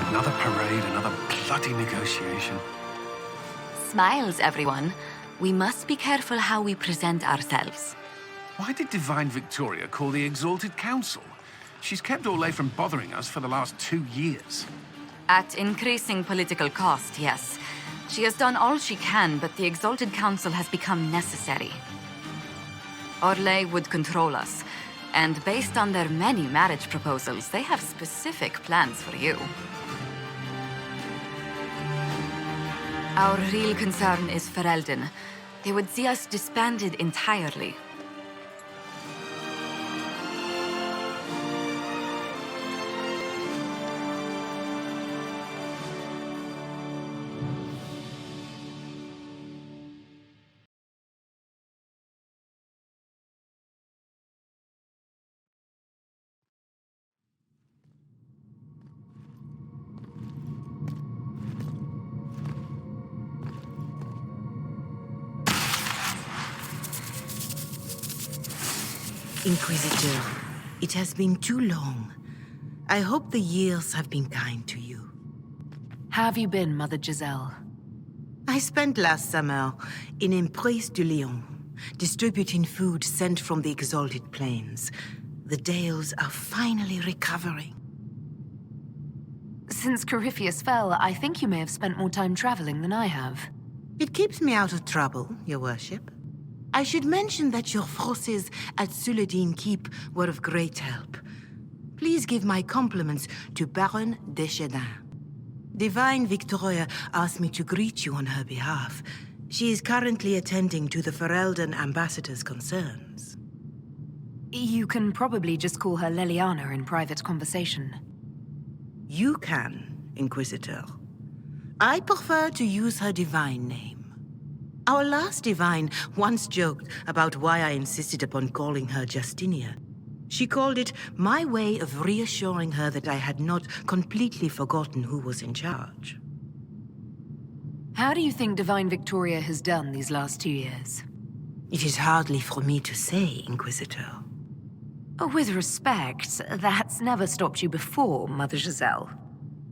Another parade, another bloody negotiation. Smiles, everyone. We must be careful how we present ourselves. Why did Divine Victoria call the Exalted Council? She's kept Orlais from bothering us for the last 2 years. At increasing political cost, yes. She has done all she can, but the Exalted Council has become necessary. Orlais would control us, and based on their many marriage proposals, they have specific plans for you. Our real concern is Ferelden. They would see us disbanded entirely. Inquisitor, it has been too long. I hope the years have been kind to you. How have you been, Mother Giselle? I spent last summer in Emprise de Lyon, distributing food sent from the Exalted Plains. The Dales are finally recovering. Since Corypheus fell, I think you may have spent more time traveling than I have. It keeps me out of trouble, Your Worship. I should mention that your forces at Suladin Keep were of great help. Please give my compliments to Baron Deschedin. Divine Victoria asked me to greet you on her behalf. She is currently attending to the Ferelden ambassador's concerns. You can probably just call her Leliana in private conversation. You can, Inquisitor. I prefer to use her divine name. Our last divine once joked about why I insisted upon calling her Justinia. She called it my way of reassuring her that I had not completely forgotten who was in charge. How do you think Divine Victoria has done these last 2 years? It is hardly for me to say, Inquisitor. With respect, that's never stopped you before, Mother Giselle.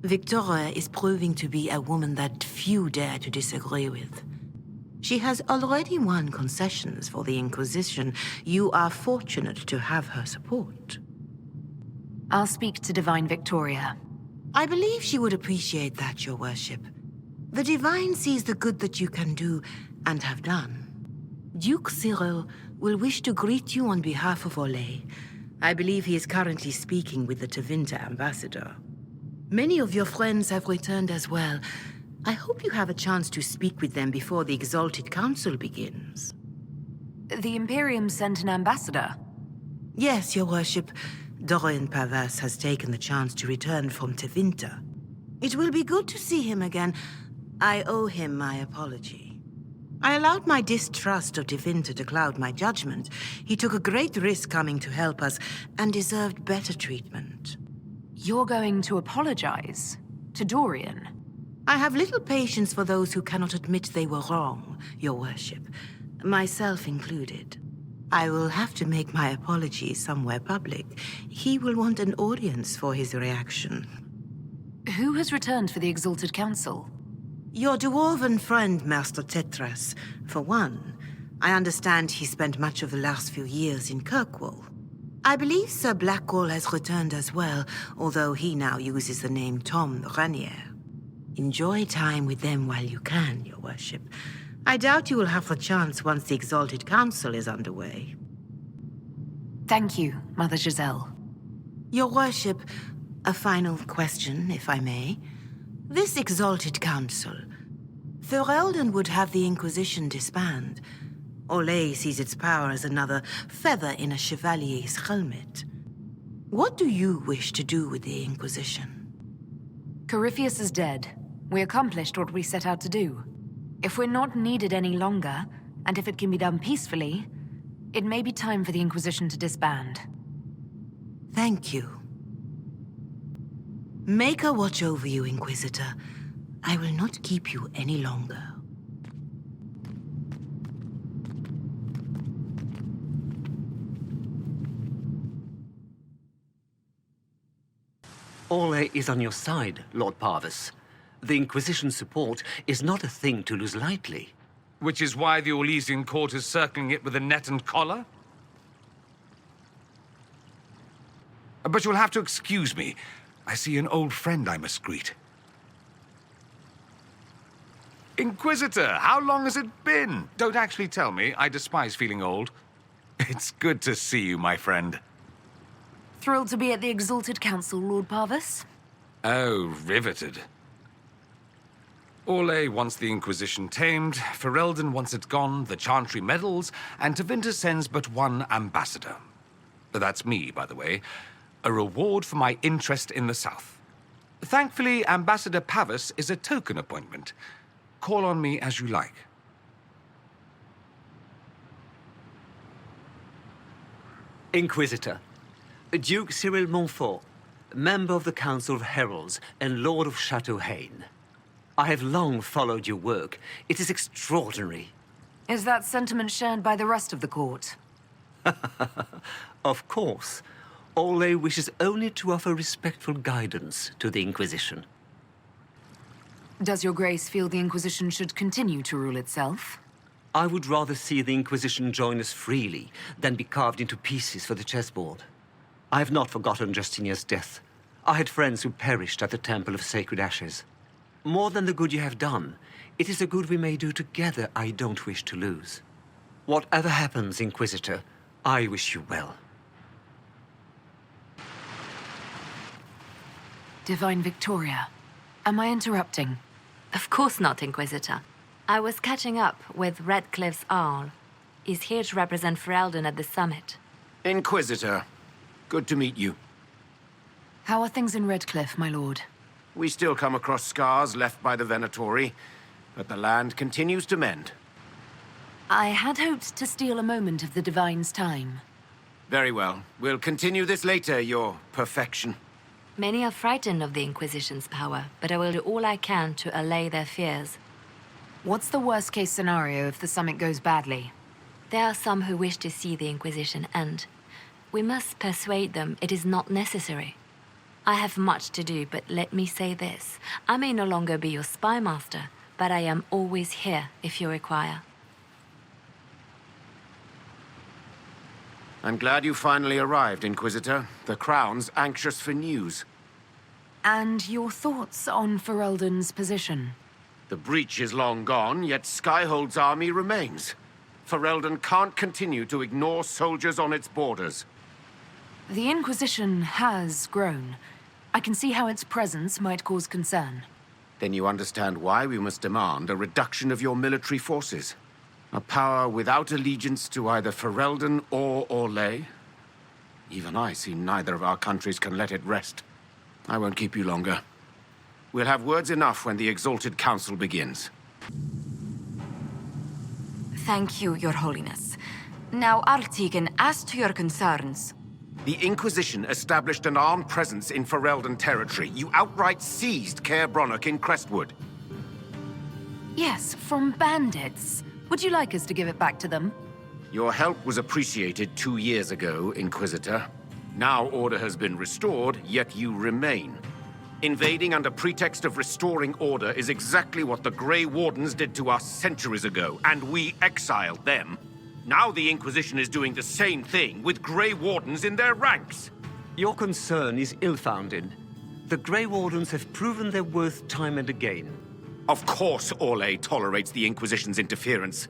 Victoria is proving to be a woman that few dare to disagree with. She has already won concessions for the Inquisition. You are fortunate to have her support. I'll speak to Divine Victoria. I believe she would appreciate that, Your Worship. The Divine sees the good that you can do and have done. Duke Cyril will wish to greet you on behalf of Orlais. I believe he is currently speaking with the Tevinter ambassador. Many of your friends have returned as well. I hope you have a chance to speak with them before the Exalted Council begins. The Imperium sent an ambassador? Yes, Your Worship. Dorian Pavas has taken the chance to return from Tevinter. It will be good to see him again. I owe him my apology. I allowed my distrust of Tevinter to cloud my judgment. He took a great risk coming to help us and deserved better treatment. You're going to apologize? To Dorian? I have little patience for those who cannot admit they were wrong, Your Worship, myself included. I will have to make my apologies somewhere public. He will want an audience for his reaction. Who has returned for the Exalted Council? Your dwarven friend, Master Tetras, for one. I understand he spent much of the last few years in Kirkwall. I believe Sir Blackwall has returned as well, although he now uses the name Tom Ranier. Enjoy time with them while you can, Your Worship. I doubt you will have the chance once the Exalted Council is underway. Thank you, Mother Giselle. Your Worship, a final question, if I may. This Exalted Council, Ferelden would have the Inquisition disband. Orlais sees its power as another feather in a chevalier's helmet. What do you wish to do with the Inquisition? Corypheus is dead. We accomplished what we set out to do. If we're not needed any longer, and if it can be done peacefully, it may be time for the Inquisition to disband. Thank you. Maker watch over you, Inquisitor. I will not keep you any longer. Orlais is on your side, Lord Parvis. The Inquisition's support is not a thing to lose lightly. Which is why the Orlesian court is circling it with a net and collar? But you'll have to excuse me. I see an old friend I must greet. Inquisitor, how long has it been? Don't actually tell me. I despise feeling old. It's good to see you, my friend. Thrilled to be at the Exalted Council, Lord Parvis. Oh, riveted. Orlais wants the Inquisition tamed, Ferelden wants it gone, the Chantry meddles, and Tevinter sends but one ambassador. That's me, by the way. A reward for my interest in the South. Thankfully, Ambassador Pavis is a token appointment. Call on me as you like. Inquisitor, Duke Cyril Montfort, member of the Council of Heralds and Lord of Chateau Haine. I have long followed your work. It is extraordinary. Is that sentiment shared by the rest of the court? Of course. Orlais wishes only to offer respectful guidance to the Inquisition. Does your grace feel the Inquisition should continue to rule itself? I would rather see the Inquisition join us freely than be carved into pieces for the chessboard. I have not forgotten Justinian's death. I had friends who perished at the Temple of Sacred Ashes. More than the good you have done, it is the good we may do together I don't wish to lose. Whatever happens, Inquisitor, I wish you well. Divine Victoria, am I interrupting? Of course not, Inquisitor. I was catching up with Redcliffe's Arl. He's here to represent Ferelden at the summit. Inquisitor, good to meet you. How are things in Redcliffe, my lord? We still come across scars left by the Venatori, but the land continues to mend. I had hoped to steal a moment of the Divine's time. Very well. We'll continue this later, your perfection. Many are frightened of the Inquisition's power, but I will do all I can to allay their fears. What's the worst-case scenario if the summit goes badly? There are some who wish to see the Inquisition end. We must persuade them it is not necessary. I have much to do, but let me say this. I may no longer be your spy master, but I am always here if you require. I'm glad you finally arrived, Inquisitor. The Crown's anxious for news. And your thoughts on Ferelden's position? The breach is long gone, yet Skyhold's army remains. Ferelden can't continue to ignore soldiers on its borders. The Inquisition has grown. I can see how its presence might cause concern. Then you understand why we must demand a reduction of your military forces. A power without allegiance to either Ferelden or Orlais? Even I see neither of our countries can let it rest. I won't keep you longer. We'll have words enough when the Exalted Council begins. Thank you, Your Holiness. Now, Artigan, as to your concerns... The Inquisition established an armed presence in Ferelden territory. You outright seized Caer Bronach in Crestwood. Yes, from bandits. Would you like us to give it back to them? Your help was appreciated 2 years ago, Inquisitor. Now order has been restored, yet you remain. Invading under pretext of restoring order is exactly what the Grey Wardens did to us centuries ago, and we exiled them. Now the Inquisition is doing the same thing with Grey Wardens in their ranks. Your concern is ill-founded. The Grey Wardens have proven their worth time and again. Of course Orlais tolerates the Inquisition's interference.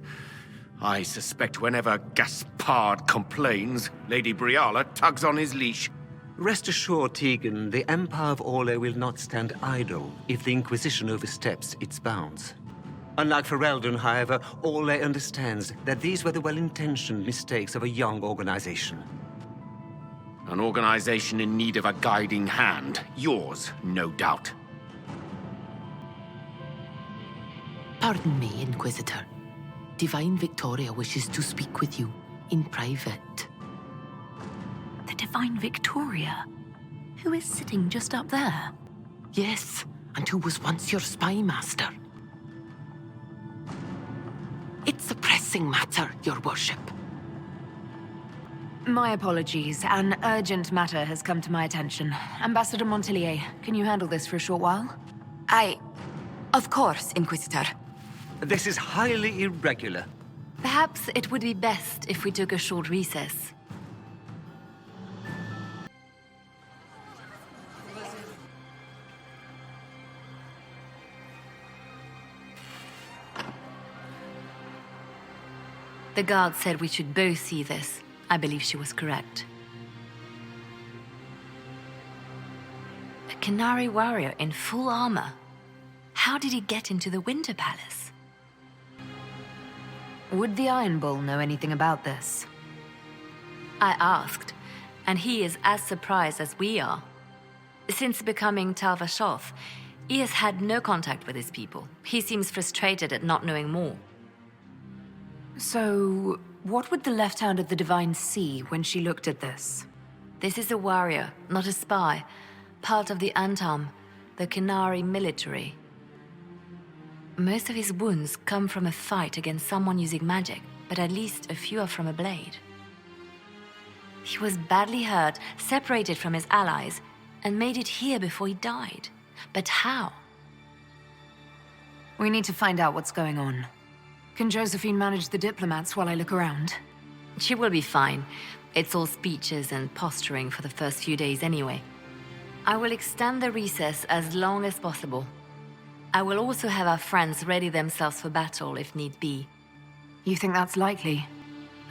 I suspect whenever Gaspard complains, Lady Briala tugs on his leash. Rest assured, Tegan, the Empire of Orlais will not stand idle if the Inquisition oversteps its bounds. Unlike Ferelden, however, Orlais understands that these were the well-intentioned mistakes of a young organization. An organization in need of a guiding hand. Yours, no doubt. Pardon me, Inquisitor. Divine Victoria wishes to speak with you in private. The Divine Victoria, who is sitting just up there. Yes, and who was once your spy master. It's a pressing matter, your worship. My apologies. An urgent matter has come to my attention. Ambassador Montelier, can you handle this for a short while? Of course, Inquisitor. This is highly irregular. Perhaps it would be best if we took a short recess. The guard said we should both see this. I believe she was correct. A Qunari warrior in full armor. How did he get into the Winter Palace? Would the Iron Bull know anything about this? I asked, and he is as surprised as we are. Since becoming Tal-Vashoth, he has had no contact with his people. He seems frustrated at not knowing more. So, what would the left hand of the Divine see when she looked at this? This is a warrior, not a spy. Part of the Antam, the Qunari military. Most of his wounds come from a fight against someone using magic, but at least a few are from a blade. He was badly hurt, separated from his allies, and made it here before he died. But how? We need to find out what's going on. Can Josephine manage the diplomats while I look around? She will be fine. It's all speeches and posturing for the first few days anyway. I will extend the recess as long as possible. I will also have our friends ready themselves for battle if need be. You think that's likely?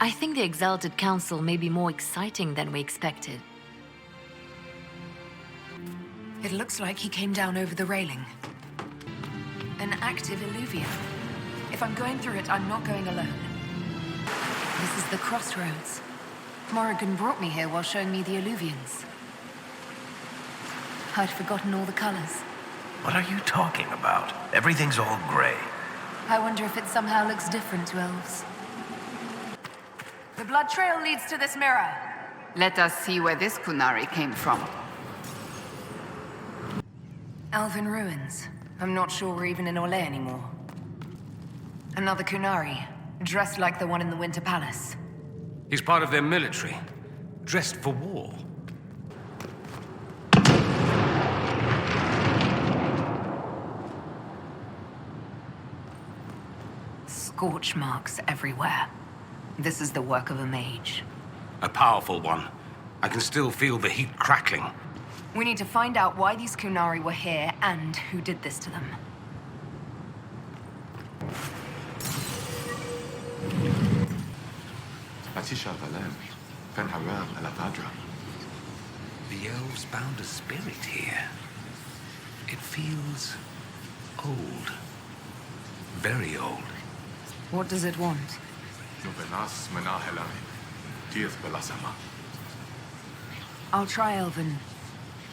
I think the Exalted Council may be more exciting than we expected. It looks like he came down over the railing. An active Illuvian. If I'm going through it, I'm not going alone. This is the crossroads. Morrigan brought me here while showing me the Illuvians. I'd forgotten all the colors. What are you talking about? Everything's all gray. I wonder if it somehow looks different to elves. The blood trail leads to this mirror. Let us see where this Qunari came from. Elven ruins. I'm not sure we're even in Orlais anymore. Another Qunari, dressed like the one in the Winter Palace. He's part of their military, dressed for war. Scorch marks everywhere. This is the work of a mage. A powerful one. I can still feel the heat crackling. We need to find out why these Qunari were here and who did this to them. The elves bound a spirit here. It feels old. Very old. What does it want? I'll try Elven.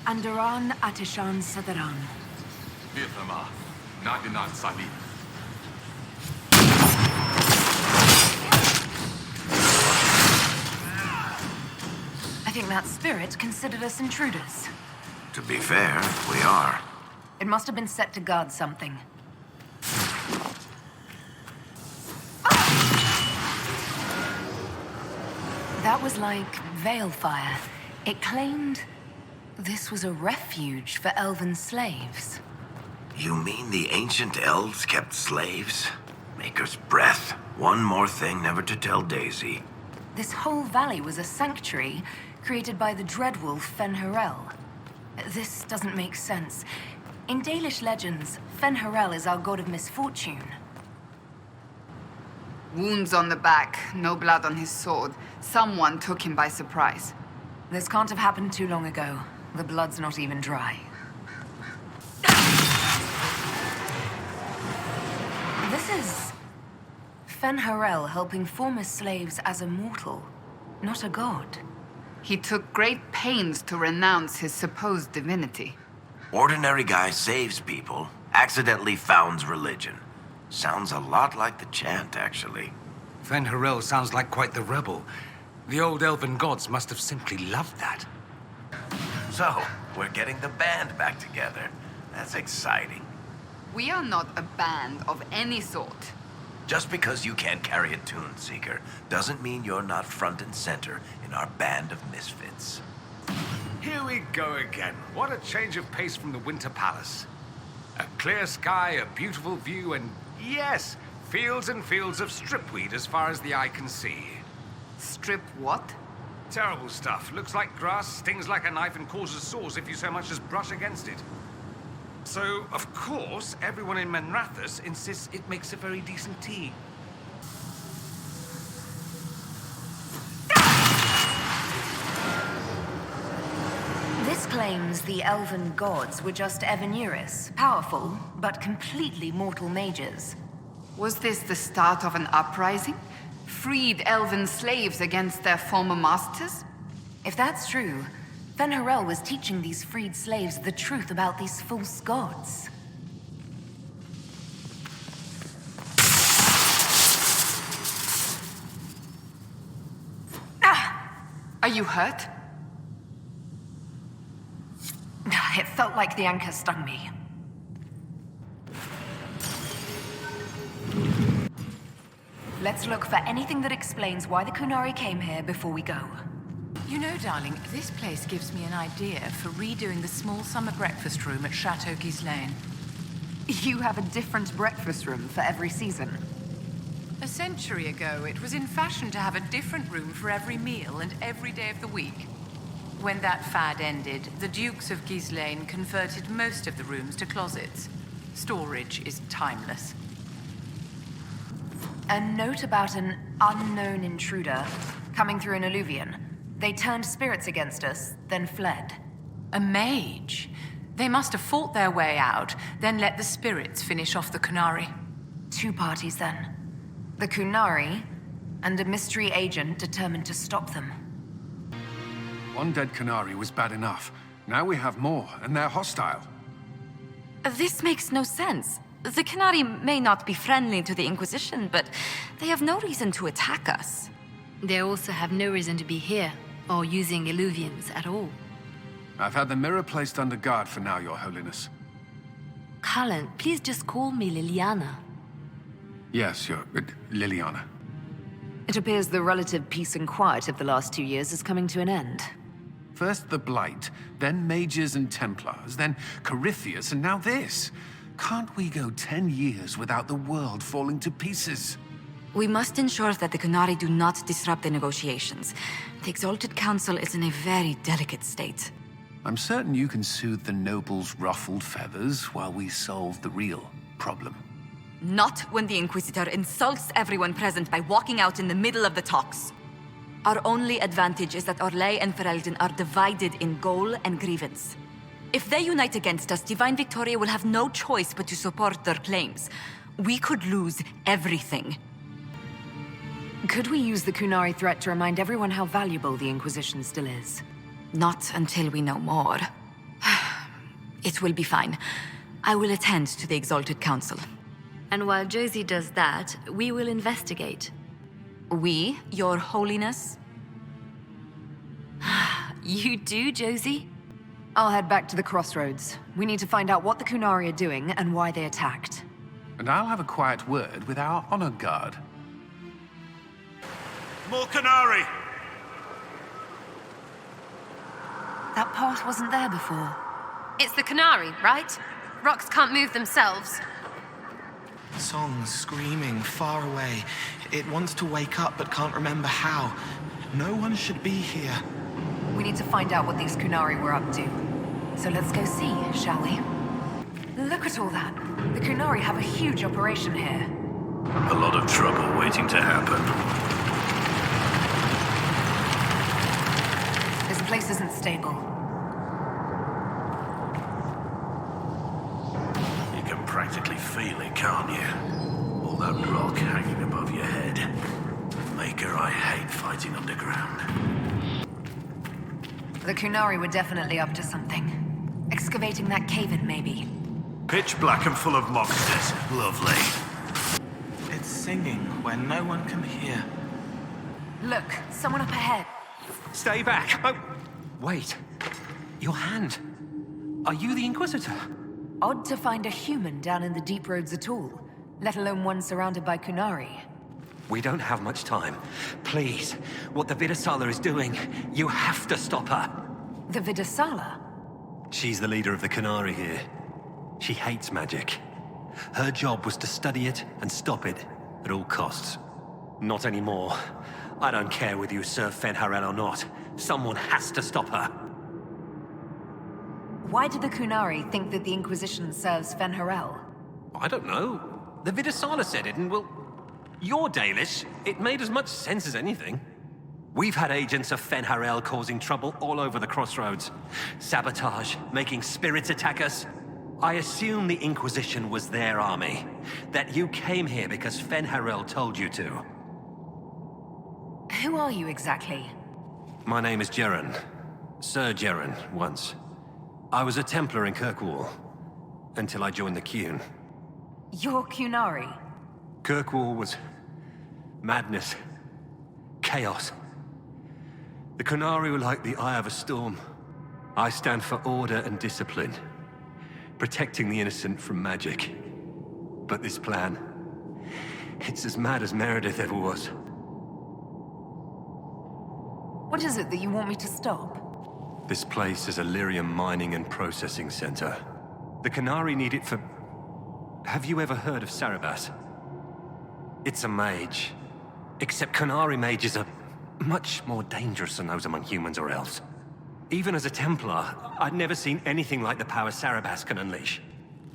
Andaran Atishan Sadaran. I think that spirit considered us intruders. To be fair, we are. It must have been set to guard something. That was like Veilfire. It claimed this was a refuge for elven slaves. You mean the ancient elves kept slaves? Maker's breath. One more thing never to tell Daisy. This whole valley was a sanctuary created by the dreadwolf Fen'Harel. This doesn't make sense. In Dalish legends, Fen'Harel is our god of misfortune. Wounds on the back, no blood on his sword. Someone took him by surprise. This can't have happened too long ago. The blood's not even dry. This is Fen'Harel helping former slaves as a mortal, not a god. He took great pains to renounce his supposed divinity. Ordinary guy saves people, accidentally founds religion. Sounds a lot like the chant, actually. Fen'Harel sounds like quite the rebel. The old elven gods must have simply loved that. So, we're getting the band back together. That's exciting. We are not a band of any sort. Just because you can't carry a tune, Seeker, doesn't mean you're not front and center in our band of misfits. Here we go again. What a change of pace from the Winter Palace. A clear sky, a beautiful view, and yes, fields and fields of stripweed as far as the eye can see. Strip what? Terrible stuff. Looks like grass, stings like a knife, and causes sores if you so much as brush against it. So, of course, everyone in Menrathus insists it makes a very decent tea. This claims the elven gods were just Evanuris, powerful, but completely mortal mages. Was this the start of an uprising? Freed elven slaves against their former masters? If that's true, then Harel was teaching these freed slaves the truth about these false gods. Are you hurt? It felt like the anchor stung me. Let's look for anything that explains why the Kunari came here before we go. You know, darling, this place gives me an idea for redoing the small summer breakfast room at Chateau Ghislaine. You have a different breakfast room for every season. A century ago, it was in fashion to have a different room for every meal and every day of the week. When that fad ended, the Dukes of Ghislaine converted most of the rooms to closets. Storage is timeless. A note about an unknown intruder coming through an alluvion. They turned spirits against us, then fled. A mage. They must have fought their way out, then let the spirits finish off the Kunari. Two parties then. The Kunari, and a mystery agent determined to stop them. One dead Kunari was bad enough. Now we have more, and they're hostile. This makes no sense. The Kunari may not be friendly to the Inquisition, but they have no reason to attack us. They also have no reason to be here, or using illuvians at all. I've had the mirror placed under guard for now, Your Holiness. Cullen, please just call me Liliana. Yes, Liliana. It appears the relative peace and quiet of the last 2 years is coming to an end. First the Blight, then Mages and Templars, then Corypheus, and now this. Can't we go 10 years without the world falling to pieces? We must ensure that the Kunari do not disrupt the negotiations. The Exalted Council is in a very delicate state. I'm certain you can soothe the nobles' ruffled feathers while we solve the real problem. Not when the Inquisitor insults everyone present by walking out in the middle of the talks. Our only advantage is that Orlais and Ferelden are divided in goal and grievance. If they unite against us, Divine Victoria will have no choice but to support their claims. We could lose everything. Could we use the Kunari threat to remind everyone how valuable the Inquisition still is? Not until we know more. It will be fine. I will attend to the Exalted Council. And while Josie does that, we will investigate. We, Your Holiness? You do, Josie? I'll head back to the crossroads. We need to find out what the Kunari are doing and why they attacked. And I'll have a quiet word with our honor guard. More Kunari! That path wasn't there before. It's the Kunari, right? Rocks can't move themselves. Songs screaming far away. It wants to wake up but can't remember how. No one should be here. We need to find out what these Kunari were up to. So let's go see, shall we? Look at all that. The Kunari have a huge operation here. A lot of trouble waiting to happen. This place isn't stable. You can practically feel it, can't you? All that rock hanging above your head. Maker, I hate fighting underground. The Kunari were definitely up to something. Excavating that cave-in, maybe. Pitch black and full of monsters. Lovely. It's singing where no one can hear. Look, someone up ahead. Stay back! Oh, wait. Your hand. Are you the Inquisitor? Odd to find a human down in the deep roads at all, let alone one surrounded by Kunari. We don't have much time. Please, what the Vidasala is doing, you have to stop her. The Vidasala? She's the leader of the Kunari here. She hates magic. Her job was to study it and stop it at all costs. Not anymore. I don't care whether you serve Fenharel or not. Someone has to stop her. Why do the Kunari think that the Inquisition serves Fenharel? I don't know. The Vidasala said it, and well... You're Dalish. It made as much sense as anything. We've had agents of Fenharel causing trouble all over the crossroads. Sabotage, making spirits attack us. I assume the Inquisition was their army. That you came here because Fenharel told you to. Who are you exactly? My name is Jeren. Sir Jeren, once. I was a Templar in Kirkwall, until I joined the Qun. You're Kunari? Kirkwall was... madness. Chaos. The Kunari were like the eye of a storm. I stand for order and discipline. Protecting the innocent from magic. But this plan... it's as mad as Meredith ever was. What is it that you want me to stop? This place is a lyrium mining and processing center. The Kunari need it for... Have you ever heard of Sarabas? It's a mage. Except Kunari mages are much more dangerous than those among humans or elves. Even as a Templar, I'd never seen anything like the power Sarabas can unleash.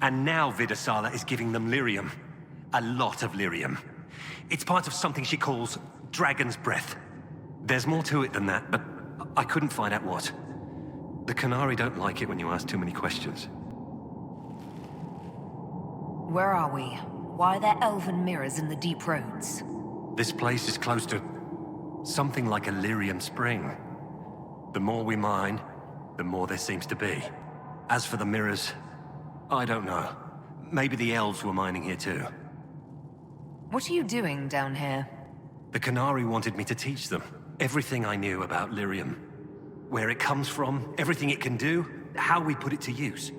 And now Vidasala is giving them lyrium. A lot of lyrium. It's part of something she calls Dragon's Breath. There's more to it than that, but I couldn't find out what. The Kunari don't like it when you ask too many questions. Where are we? Why are there elven mirrors in the deep roads? This place is close to something like a lyrium spring. The more we mine, the more there seems to be. As for the mirrors, I don't know. Maybe the elves were mining here too. What are you doing down here? The Kunari wanted me to teach them everything I knew about lyrium. Where it comes from, everything it can do, how we put it to use.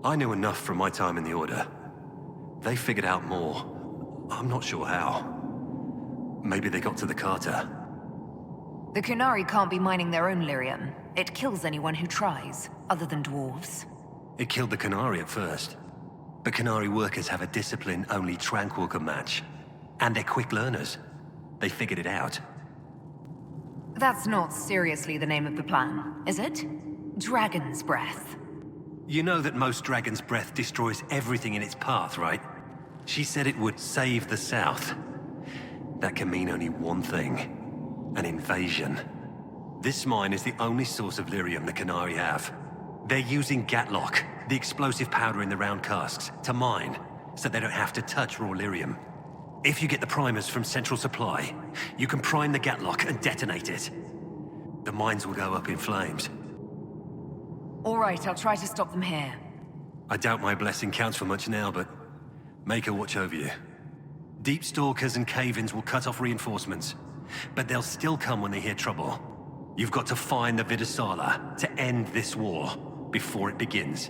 I knew enough from my time in the Order. They figured out more. I'm not sure how. Maybe they got to the Carter. The Kunari can't be mining their own lyrium. It kills anyone who tries, other than dwarves. It killed the Kunari at first. But Kunari workers have a discipline only Tranquil can match. And they're quick learners. They figured it out. That's not seriously the name of the plan, is it? Dragon's Breath. You know that most Dragon's Breath destroys everything in its path, right? She said it would save the South. That can mean only one thing. An invasion. This mine is the only source of lyrium the Kunari have. They're using Gatlock, the explosive powder in the round casks, to mine, so they don't have to touch raw lyrium. If you get the primers from Central Supply, you can prime the Gatlock and detonate it. The mines will go up in flames. All right, I'll try to stop them here. I doubt my blessing counts for much now, but make her watch over you. Deep Stalkers and Cave-ins will cut off reinforcements, but they'll still come when they hear trouble. You've got to find the Vidasala to end this war before it begins.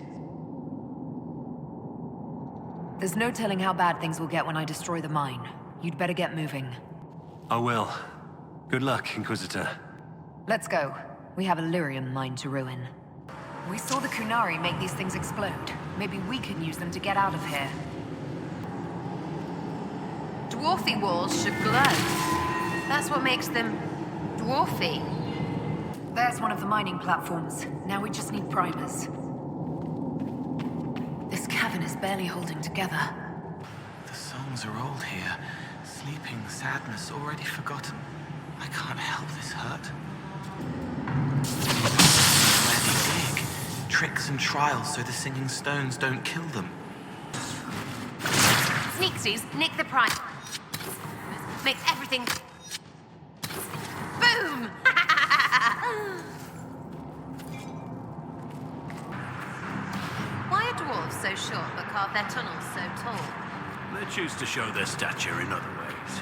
There's no telling how bad things will get when I destroy the mine. You'd better get moving. I will. Good luck, Inquisitor. Let's go. We have a lyrium mine to ruin. We saw the Kunari make these things explode. Maybe we can use them to get out of here. Dwarfy walls should glow. That's what makes them dwarfy. There's one of the mining platforms. Now we just need primers. This cavern is barely holding together. The songs are old here. Sleeping sadness already forgotten. I can't help this hurt. Where they dig. Tricks and trials so the singing stones don't kill them. Sneaksies, nick the prime. Make everything... Boom! Why are dwarves so short but carve their tunnels so tall? They choose to show their stature in other ways.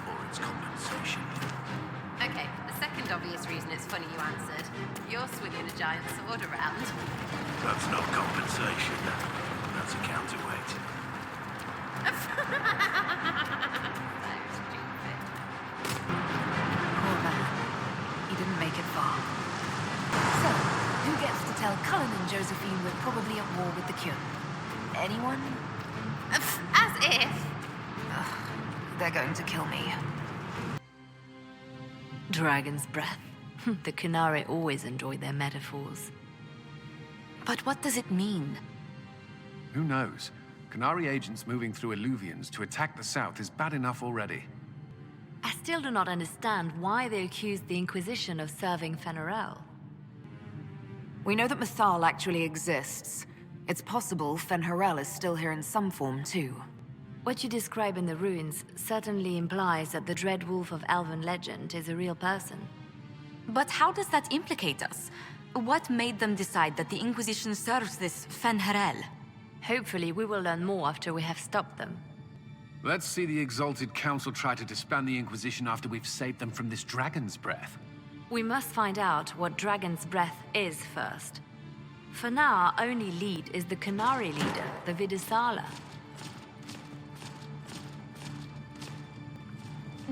Or it's compensation. it's funny you answered. You're swinging a giant sword around. That's not compensation. That's a counterweight. So stupid. Poor man. He didn't make it far. So, who gets to tell Cullen and Josephine we're probably at war with the Cure? Anyone? As if. Ugh, they're going to kill me. Dragon's breath. The Qunari always enjoy their metaphors. But what does it mean? Who knows? Qunari agents moving through Illuvians to attack the south is bad enough already. I still do not understand why they accused the Inquisition of serving Fen'Harel. We know that Mythal actually exists. It's possible Fen'Harel is still here in some form, too. What you describe in the ruins certainly implies that the Dread Wolf of Elven legend is a real person. But how does that implicate us? What made them decide that the Inquisition serves this Fen'Harel? Hopefully we will learn more after we have stopped them. Let's see the Exalted Council try to disband the Inquisition after we've saved them from this dragon's breath. We must find out what Dragon's Breath is first. For now, our only lead is the Qunari leader, the Vidisala.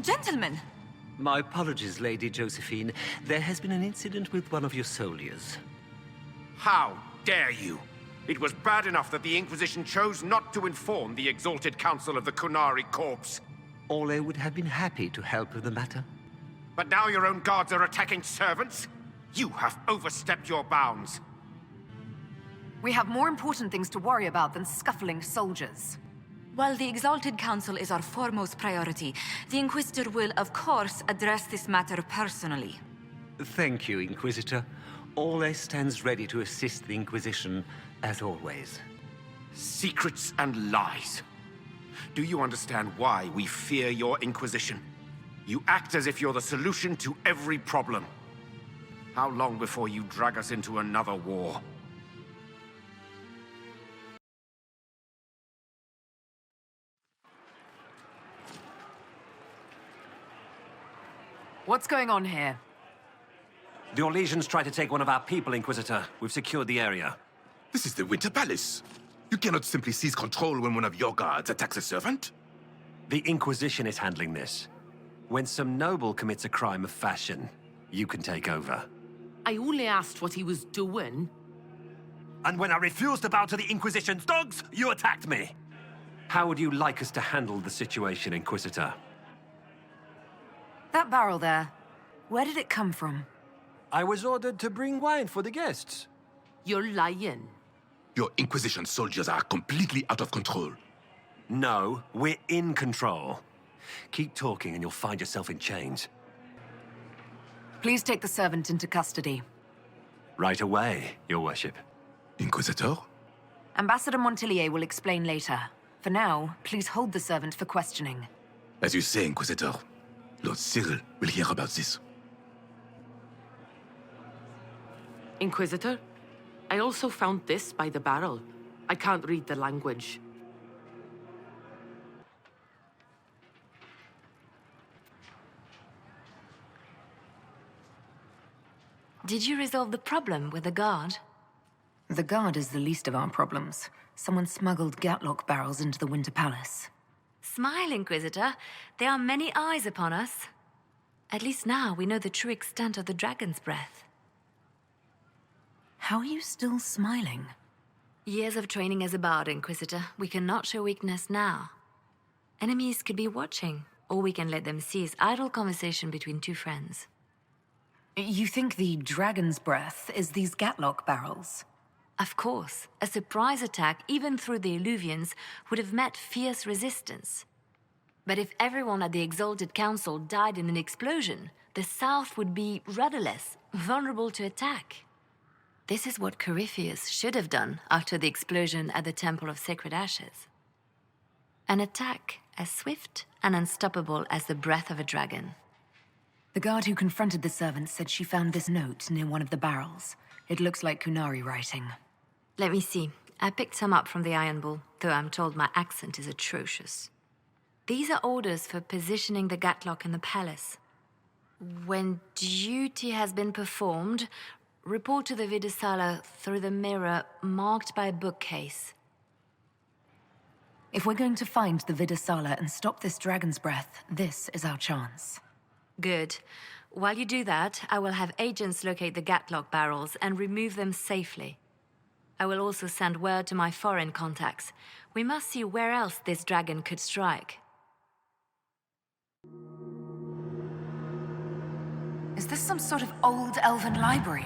Gentlemen! My apologies, Lady Josephine. There has been an incident with one of your soldiers. How dare you? It was bad enough that the Inquisition chose not to inform the Exalted Council of the Qunari Corps. Ole would have been happy to help with the matter. But now your own guards are attacking servants? You have overstepped your bounds. We have more important things to worry about than scuffling soldiers. While the Exalted Council is our foremost priority, the Inquisitor will, of course, address this matter personally. Thank you, Inquisitor. Ole stands ready to assist the Inquisition, as always. Secrets and lies. Do you understand why we fear your Inquisition? You act as if you're the solution to every problem. How long before you drag us into another war? What's going on here? The Orlesians tried to take one of our people, Inquisitor. We've secured the area. This is the Winter Palace. You cannot simply seize control when one of your guards attacks a servant. The Inquisition is handling this. When some noble commits a crime of fashion, you can take over. I only asked what he was doing. And when I refused to bow to the Inquisition's dogs, you attacked me! How would you like us to handle the situation, Inquisitor? That barrel there, where did it come from? I was ordered to bring wine for the guests. You're lying. Your Inquisition soldiers are completely out of control. No, we're in control. Keep talking and you'll find yourself in chains. Please take the servant into custody. Right away, Your Worship. Inquisitor? Ambassador Montillier will explain later. For now, please hold the servant for questioning. As you say, Inquisitor. Lord Cyril will hear about this. Inquisitor, I also found this by the barrel. I can't read the language. Did you resolve the problem with the guard? The guard is the least of our problems. Someone smuggled Gatlock barrels into the Winter Palace. Smile, Inquisitor. There are many eyes upon us. At least now we know the true extent of the Dragon's Breath. How are you still smiling? Years of training as a bard, Inquisitor. We cannot show weakness now. Enemies could be watching, or we can let them seize idle conversation between two friends. You think the Dragon's Breath is these Gatlock barrels? Of course. A surprise attack, even through the Illuvians, would have met fierce resistance. But if everyone at the Exalted Council died in an explosion, the South would be rudderless, vulnerable to attack. This is what Corypheus should have done after the explosion at the Temple of Sacred Ashes. An attack as swift and unstoppable as the breath of a dragon. The guard who confronted the servant said she found this note near one of the barrels. It looks like Qunari writing. Let me see. I picked some up from the Iron Bull, though I'm told my accent is atrocious. These are orders for positioning the Gatlock in the palace. When duty has been performed, report to the Vidisala through the mirror marked by a bookcase. If we're going to find the Vidisala and stop this dragon's breath, this is our chance. Good. While you do that, I will have agents locate the Gatlock barrels and remove them safely. I will also send word to my foreign contacts. We must see where else this dragon could strike. Is this some sort of old elven library?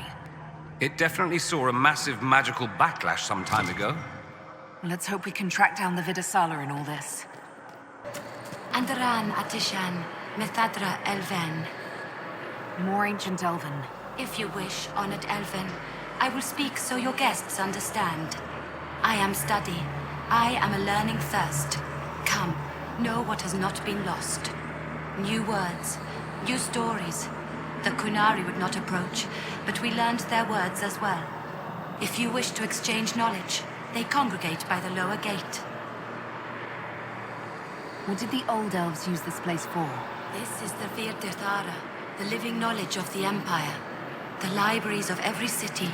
It definitely saw a massive magical backlash some time ago. Let's hope we can track down the Vidisala in all this. Andaran Atishan, Methadra Elven. More ancient elven. If you wish, honored Elven, I will speak so your guests understand. I am study. I am a learning thirst. Come, know what has not been lost. New words, new stories. The Kunari would not approach, but we learned their words as well. If you wish to exchange knowledge, they congregate by the lower gate. What did the old elves use this place for? This is the Virtirthara, the living knowledge of the Empire. The libraries of every city,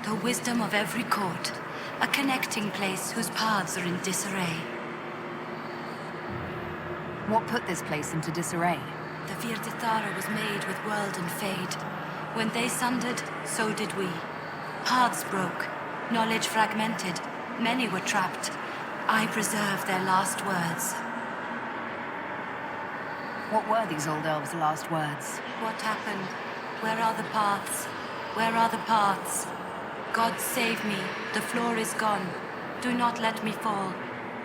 the wisdom of every court. A connecting place whose paths are in disarray. What put this place into disarray? The Virtirthara was made with world and fade. When they sundered, so did we. Paths broke, knowledge fragmented, many were trapped. I preserved their last words. What were these old elves' last words? What happened? Where are the paths? Where are the paths? God save me, the floor is gone. Do not let me fall.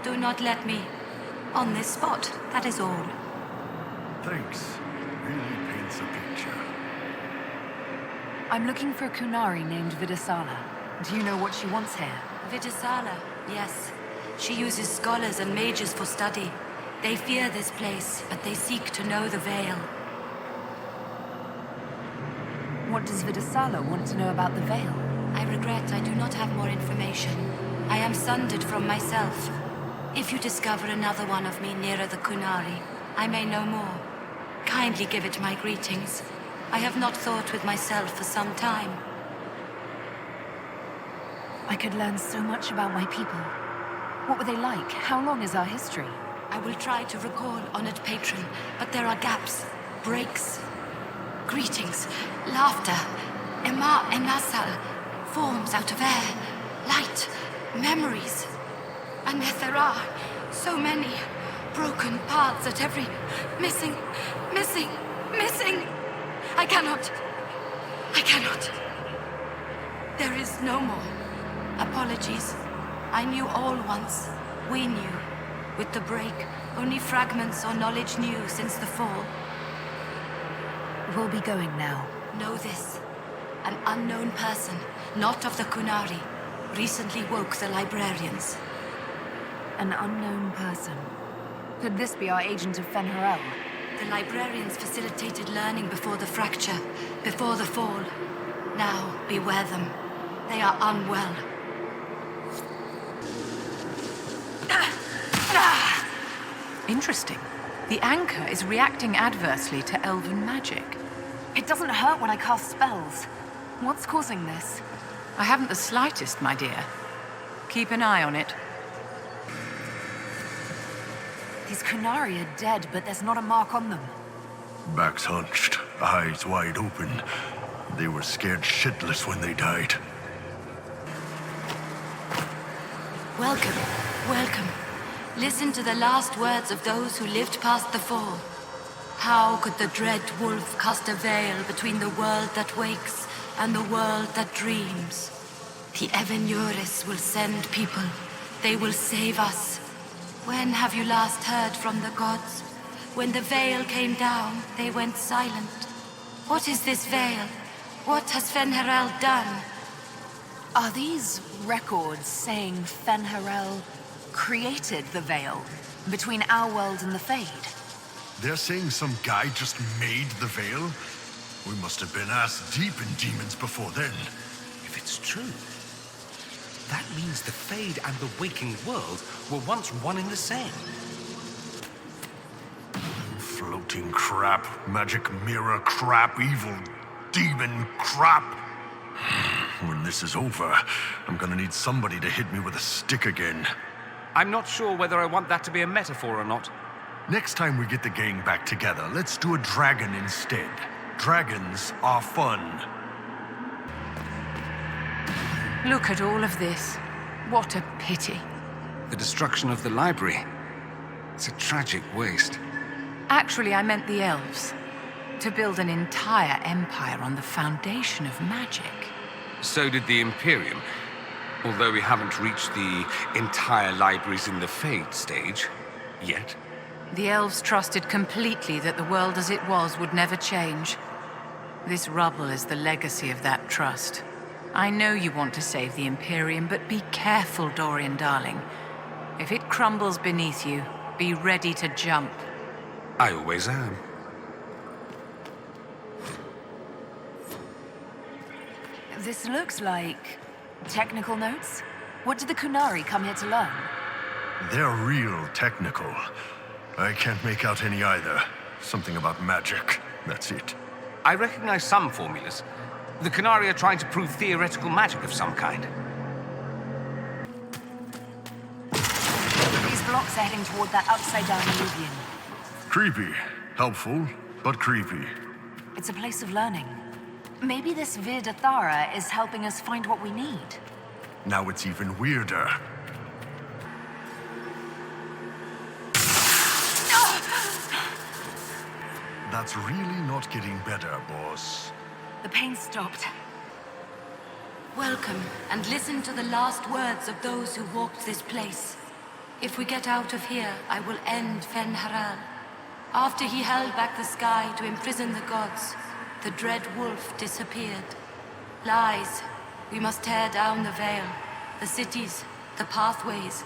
Do not let me... On this spot, that is all. Thanks. Really paints a picture. I'm looking for a Kunari named Vidisala. Do you know what she wants here? Vidisala, yes. She uses scholars and mages for study. They fear this place, but they seek to know the Veil. What does Vidisala want to know about the Veil? I regret I do not have more information. I am sundered from myself. If you discover another one of me nearer the Kunari, I may know more. Kindly give it my greetings. I have not thought with myself for some time. I could learn so much about my people. What were they like? How long is our history? I will try to recall, honored patron, but there are gaps, breaks. Greetings, laughter, Ema Enasal, forms out of air, light, memories. And yet there are so many broken paths at every... Missing. I cannot. There is no more. Apologies. I knew all once. We knew. With the break, only fragments or knowledge new since the fall. We'll be going now. Know this. An unknown person, not of the Kunari, recently woke the librarians. An unknown person. Could this be our agent of Fen'Harel? The librarians facilitated learning before the fracture, before the fall. Now, beware them. They are unwell. Interesting. The anchor is reacting adversely to elven magic. It doesn't hurt when I cast spells. What's causing this? I haven't the slightest, my dear. Keep an eye on it. These Kunari are dead, but there's not a mark on them. Backs hunched, eyes wide open. They were scared shitless when they died. Welcome. Listen to the last words of those who lived past the fall. How could the dread wolf cast a veil between the world that wakes and the world that dreams? The Evenuris will send people. They will save us. When have you last heard from the gods? When the veil came down, they went silent. What is this veil? What has Fen'Harel done? Are these records saying Fen'Harel created the veil between our world and the Fade? They're saying some guy just made the veil? We must have been ass deep in demons before then. If it's true, that means the Fade and the waking world were once one and the same. Float Insulting crap, magic mirror crap, evil demon crap. When this is over, I'm gonna need somebody to hit me with a stick again. I'm not sure whether I want that to be a metaphor or not. Next time we get the gang back together, let's do a dragon instead. Dragons are fun. Look at all of this. What a pity. The destruction of the library. It's a tragic waste. Actually, I meant the elves. To build an entire empire on the foundation of magic. So did the Imperium. Although we haven't reached the entire libraries in the Fade stage yet. The elves trusted completely that the world as it was would never change. This rubble is the legacy of that trust. I know you want to save the Imperium, but be careful, Dorian darling. If it crumbles beneath you, be ready to jump. I always am. This looks like technical notes. What did the Kunari come here to learn? They're real technical. I can't make out any either. Something about magic. That's it. I recognize some formulas. The Kunari are trying to prove theoretical magic of some kind. These blocks are heading toward that upside-down Illuvian. Creepy. Helpful, but creepy. It's a place of learning. Maybe this Vir Dathara is helping us find what we need. Now it's even weirder. That's really not getting better, boss. The pain stopped. Welcome, and listen to the last words of those who walked this place. If we get out of here, I will end Fen'Haral. After he held back the sky to imprison the gods, the dread wolf disappeared. Lies. We must tear down the veil, the cities, the pathways.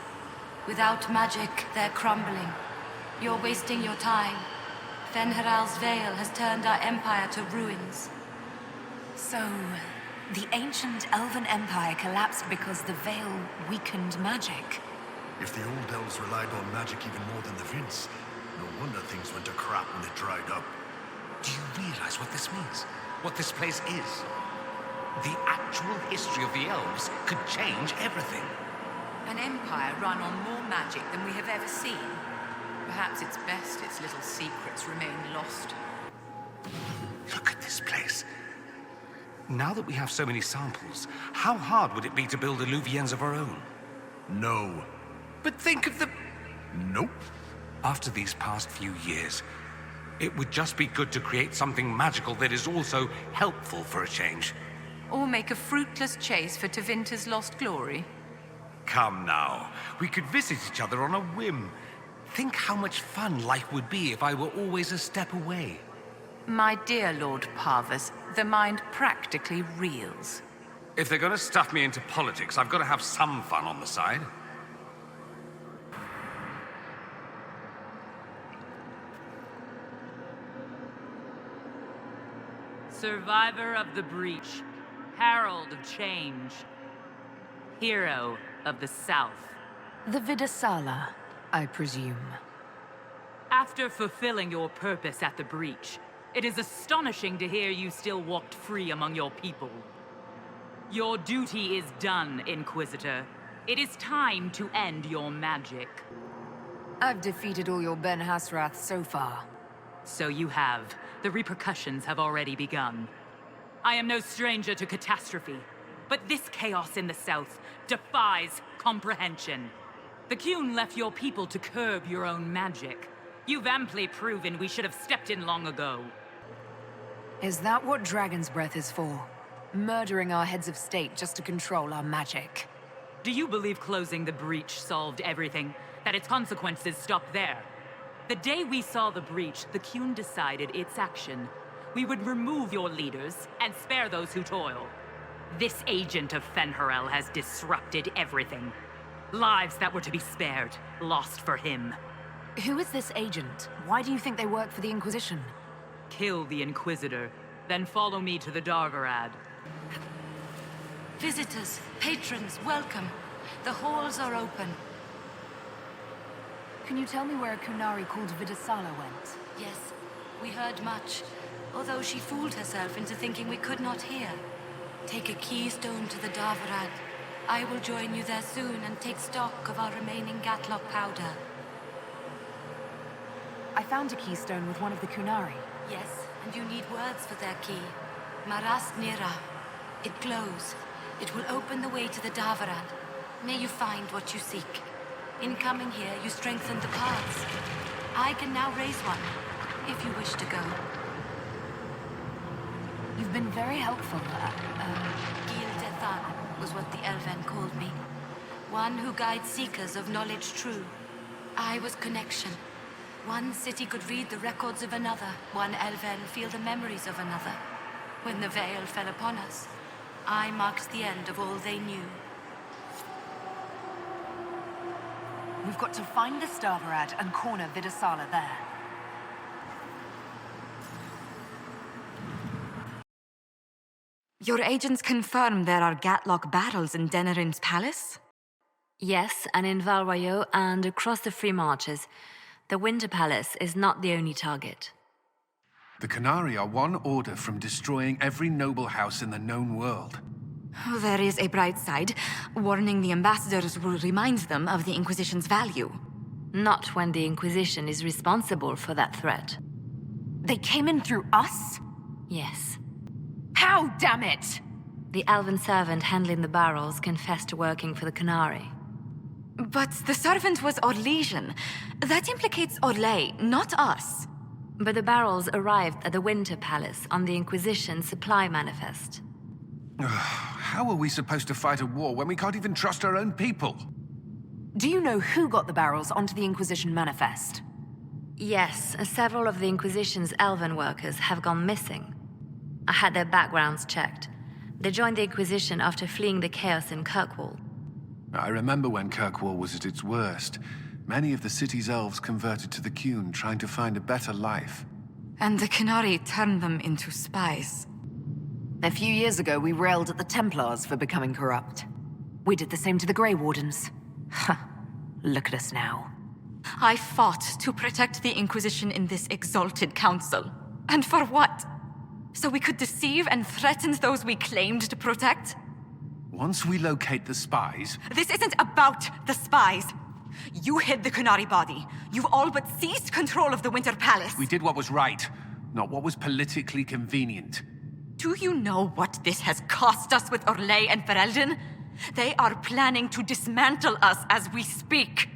Without magic, they're crumbling. You're wasting your time. Fen'Haral's veil has turned our empire to ruins. So, the ancient elven empire collapsed because the veil weakened magic. If the old elves relied on magic even more than the Vince, no wonder things went to crap when it dried up. Do you realize what this means? What this place is? The actual history of the elves could change everything. An empire run on more magic than we have ever seen. Perhaps it's best its little secrets remain lost. Look at this place. Now that we have so many samples, how hard would it be to build Illuvians of our own? No. But think of the... Nope. After these past few years, it would just be good to create something magical that is also helpful for a change. Or make a fruitless chase for Tevinter's lost glory. Come now. We could visit each other on a whim. Think how much fun life would be if I were always a step away. My dear Lord Parvus, the mind practically reels. If they're going to stuff me into politics, I've got to have some fun on the side. Survivor of the breach, herald of change, hero of the South. The Vidasala, I presume. After fulfilling your purpose at the breach, it is astonishing to hear you still walked free among your people. Your duty is done, Inquisitor. It is time to end your magic. I've defeated all your Ben Hasrath so far. So you have. The repercussions have already begun. I am no stranger to catastrophe, but this chaos in the South defies comprehension. The Qun left your people to curb your own magic. You've amply proven we should have stepped in long ago. Is that what Dragon's Breath is for? Murdering our heads of state just to control our magic? Do you believe closing the breach solved everything? That its consequences stopped there? The day we saw the breach, the Qun decided its action. We would remove your leaders and spare those who toil. This agent of Fen'Haral has disrupted everything. Lives that were to be spared, lost for him. Who is this agent? Why do you think they work for the Inquisition? Kill the Inquisitor, then follow me to the Dargarad. Visitors, patrons, welcome. The halls are open. Can you tell me where a Kunari called Vidasala went? Yes. We heard much, although she fooled herself into thinking we could not hear. Take a keystone to the Davarad. I will join you there soon and take stock of our remaining Gatlock powder. I found a keystone with one of the Kunari. Yes, and you need words for their key. Maras Nira. It glows. It will open the way to the Davarad. May you find what you seek. In coming here, you strengthened the paths. I can now raise one, if you wish to go. You've been very helpful. Gil Dethan was what the Elven called me. One who guides seekers of knowledge true. I was connection. One city could read the records of another. One Elven feel the memories of another. When the veil fell upon us, I marked the end of all they knew. We've got to find the Davarad and corner Vidasala there. Your agents confirm there are Gatlock battles in Denerim's palace? Yes, and in Valroyo and across the Free Marches. The Winter Palace is not the only target. The Canari are one order from destroying every noble house in the known world. There is a bright side. Warning the ambassadors will remind them of the Inquisition's value. Not when the Inquisition is responsible for that threat. They came in through us? Yes. How, damn it? The elven servant handling the barrels confessed to working for the Canari. But the servant was Orlesian. That implicates Orlais, not us. But the barrels arrived at the Winter Palace on the Inquisition supply manifest. How are we supposed to fight a war when we can't even trust our own people? Do you know who got the barrels onto the Inquisition manifest? Yes, several of the Inquisition's elven workers have gone missing. I had their backgrounds checked. They joined the Inquisition after fleeing the chaos in Kirkwall. I remember when Kirkwall was at its worst. Many of the city's elves converted to the Qun, trying to find a better life. And the Canari turned them into spies. A few years ago, we railed at the Templars for becoming corrupt. We did the same to the Grey Wardens. Huh. Look at us now. I fought to protect the Inquisition in this exalted council. And for what? So we could deceive and threaten those we claimed to protect? Once we locate the spies... This isn't about the spies. You hid the Canari body. You've all but seized control of the Winter Palace. We did what was right, not what was politically convenient. Do you know what this has cost us with Orlais and Ferelden? They are planning to dismantle us as we speak.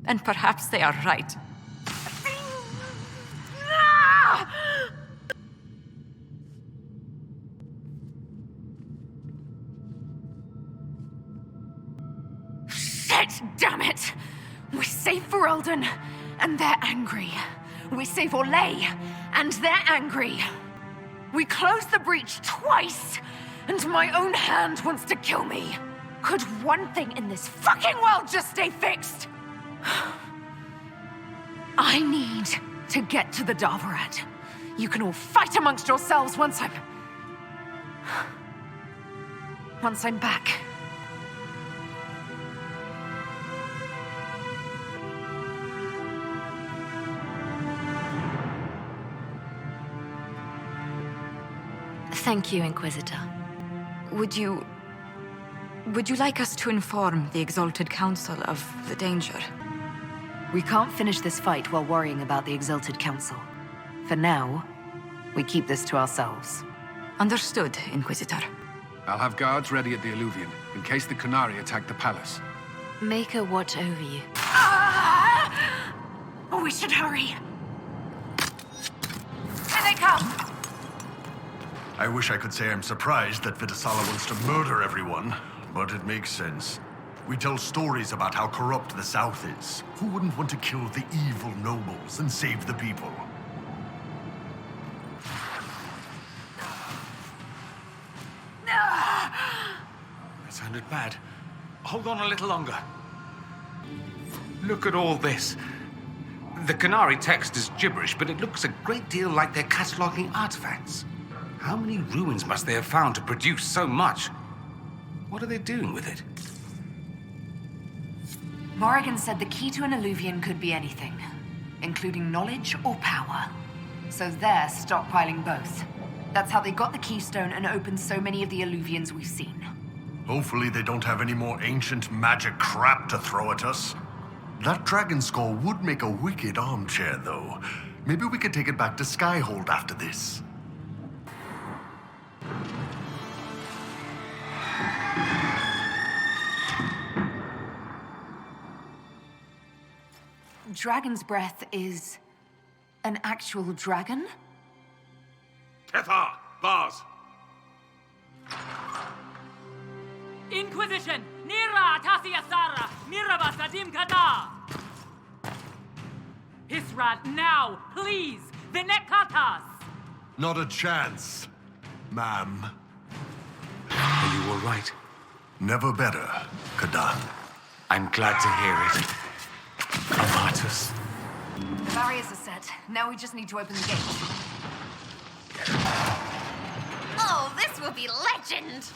And perhaps they are right. Shit, damn it! We save Ferelden, and they're angry. We save Orlais, and they're angry. We closed the breach twice, and my own hand wants to kill me. Could one thing in this fucking world just stay fixed? I need to get to the Davarad. You can all fight amongst yourselves once I'm back. Thank you, Inquisitor. Would you like us to inform the Exalted Council of the danger? We can't finish this fight while worrying about the Exalted Council. For now, we keep this to ourselves. Understood, Inquisitor. I'll have guards ready at the Alluvion, in case the Canari attack the palace. Make a watch over you. We should hurry. Here they come! I wish I could say I'm surprised that Vidasala wants to murder everyone, but it makes sense. We tell stories about how corrupt the South is. Who wouldn't want to kill the evil nobles and save the people? That sounded bad. Hold on a little longer. Look at all this. The Canari text is gibberish, but it looks a great deal like they're cataloging artifacts. How many ruins must they have found to produce so much? What are they doing with it? Morrigan said the key to an Alluvion could be anything, including knowledge or power. So they're stockpiling both. That's how they got the keystone and opened so many of the Illuvians we've seen. Hopefully they don't have any more ancient magic crap to throw at us. That dragon skull would make a wicked armchair, though. Maybe we could take it back to Skyhold after this. Dragon's breath is an actual dragon? Tethar! Bars! Inquisition! Nira Tasiasara! Miraba Sadim Kata! Hisrat, now! Please! Vinekatas! Not a chance, ma'am. Are you all right? Never better, Kadan. I'm glad to hear it. Amatus. The barriers are set. Now we just need to open the gate. Oh, this will be legend!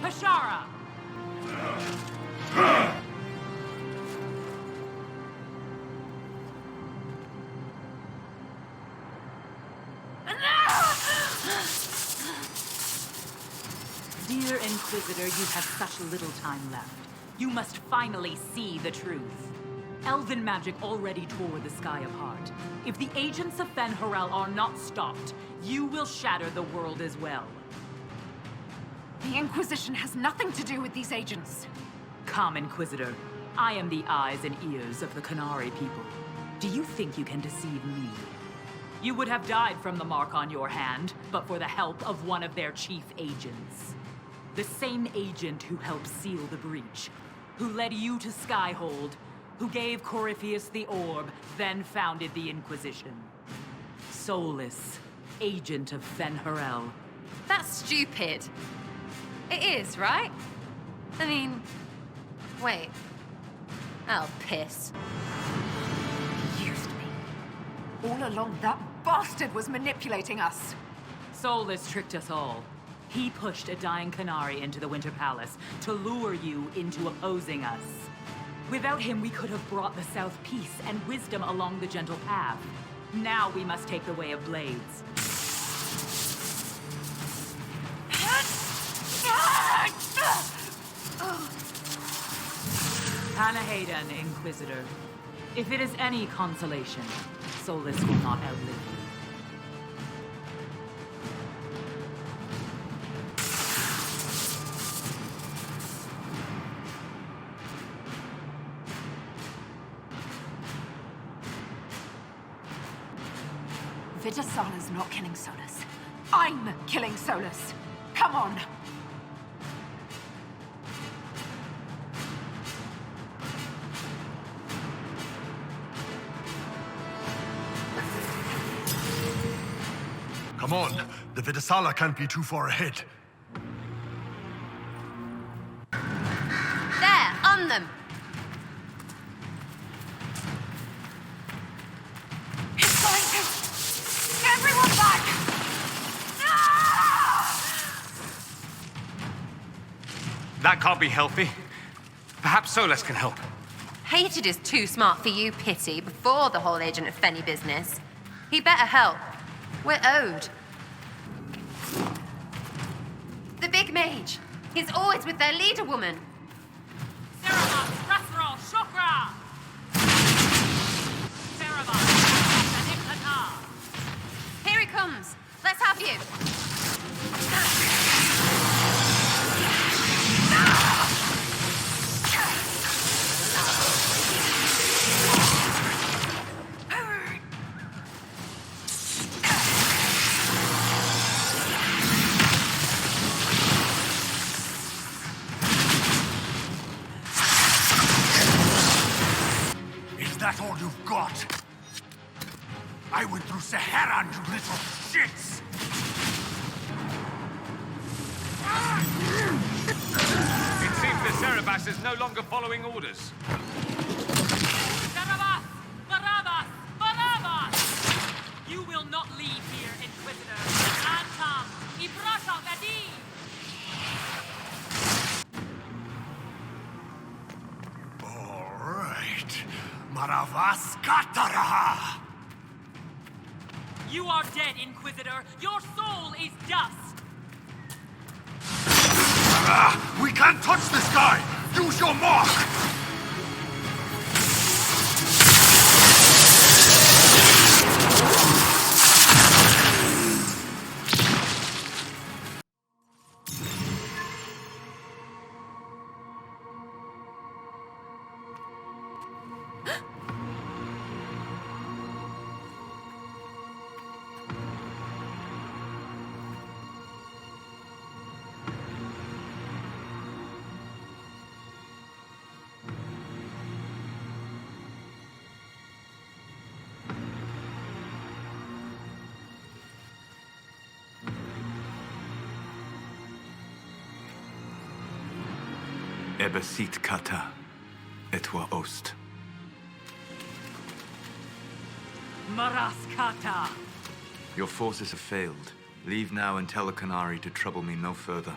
Hashara! Dear Inquisitor, you have such little time left. You must finally see the truth. Elven magic already tore the sky apart. If the agents of Fen-Harel are not stopped, you will shatter the world as well. The Inquisition has nothing to do with these agents. Come, Inquisitor. I am the eyes and ears of the Canary people. Do you think you can deceive me? You would have died from the mark on your hand, but for the help of one of their chief agents. The same agent who helped seal the breach, who led you to Skyhold, who gave Corypheus the orb, then founded the Inquisition. Soulless, agent of Fen-Harel. That's stupid. It is, right? I mean... Wait. Oh, piss. Used me. All along, that bastard was manipulating us. Soulless tricked us all. He pushed a dying Canary into the Winter Palace to lure you into opposing us. Without him, we could have brought the South peace and wisdom along the gentle path. Now we must take the way of blades. Panahadan, Inquisitor. If it is any consolation, Soulless will not outlive you. Vidasala's not killing Solus. I'm killing Solus. Come on. Come on, the Vidasala can't be too far ahead. There, on them! He's going to... Everyone back! That can't be healthy. Perhaps Solus can help. Hated is too smart for you, Pity, before the whole Agent of Fenny business. He better help. We're owed. The big mage. He's always with their leader woman. Here he comes. Let's have you. Is that all you've got? I went through Saharan, you little shits! It seems Inquisitor Cerebas is no longer following orders. Barabbas! Barabbas! Barabbas! You will not leave here, Inquisitor. Antam! Ibrasha Gadi! All right. Maravas Kataraha! You are dead, Inquisitor. Your soul is dust. We can't touch this guy! Use your mark! Ebesit kata, etwa ost. Maraskata! Your forces have failed. Leave now and tell the Canary to trouble me no further.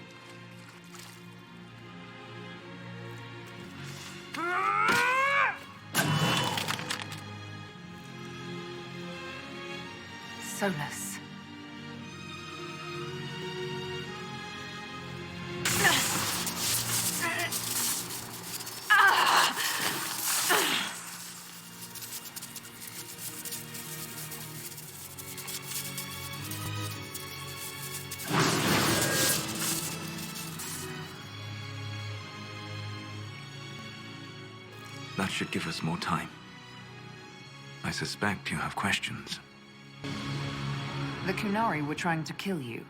Solus. That should give us more time. I suspect you have questions. The Kunari were trying to kill you.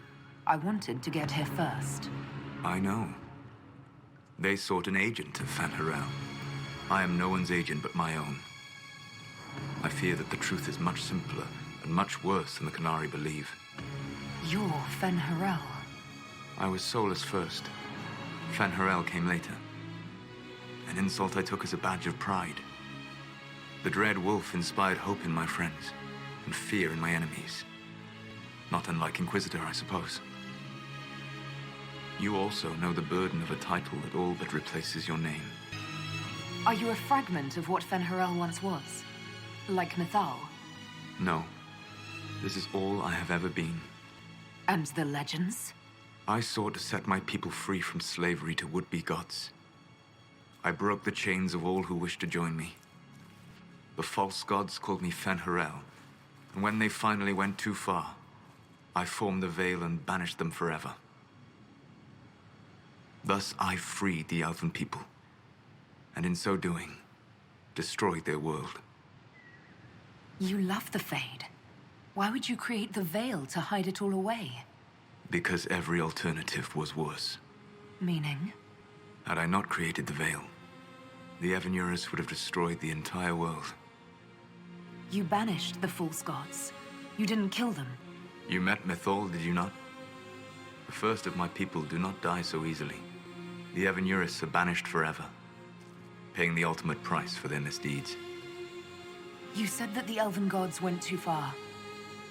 I wanted to get here first. I know. They sought an agent of Fanharel. I am no one's agent but my own. I fear that the truth is much simpler and much worse than the Canary believe. You're Fenharel. I was Solus first. Fanharel came later. An insult I took as a badge of pride. The Dread Wolf inspired hope in my friends, and fear in my enemies. Not unlike Inquisitor, I suppose. You also know the burden of a title that all but replaces your name. Are you a fragment of what Fenharel once was? Like Mythal? No. This is all I have ever been. And the legends? I sought to set my people free from slavery to would-be gods. I broke the chains of all who wished to join me. The false gods called me Fenharel, and when they finally went too far, I formed the Veil and banished them forever. Thus I freed the Elven people, and in so doing, destroyed their world. You love the Fade. Why would you create the Veil to hide it all away? Because every alternative was worse. Meaning? Had I not created the Veil, the Evanurus would have destroyed the entire world. You banished the false gods. You didn't kill them. You met Mythal, did you not? The first of my people do not die so easily. The Evanurus are banished forever, paying the ultimate price for their misdeeds. You said that the Elven gods went too far.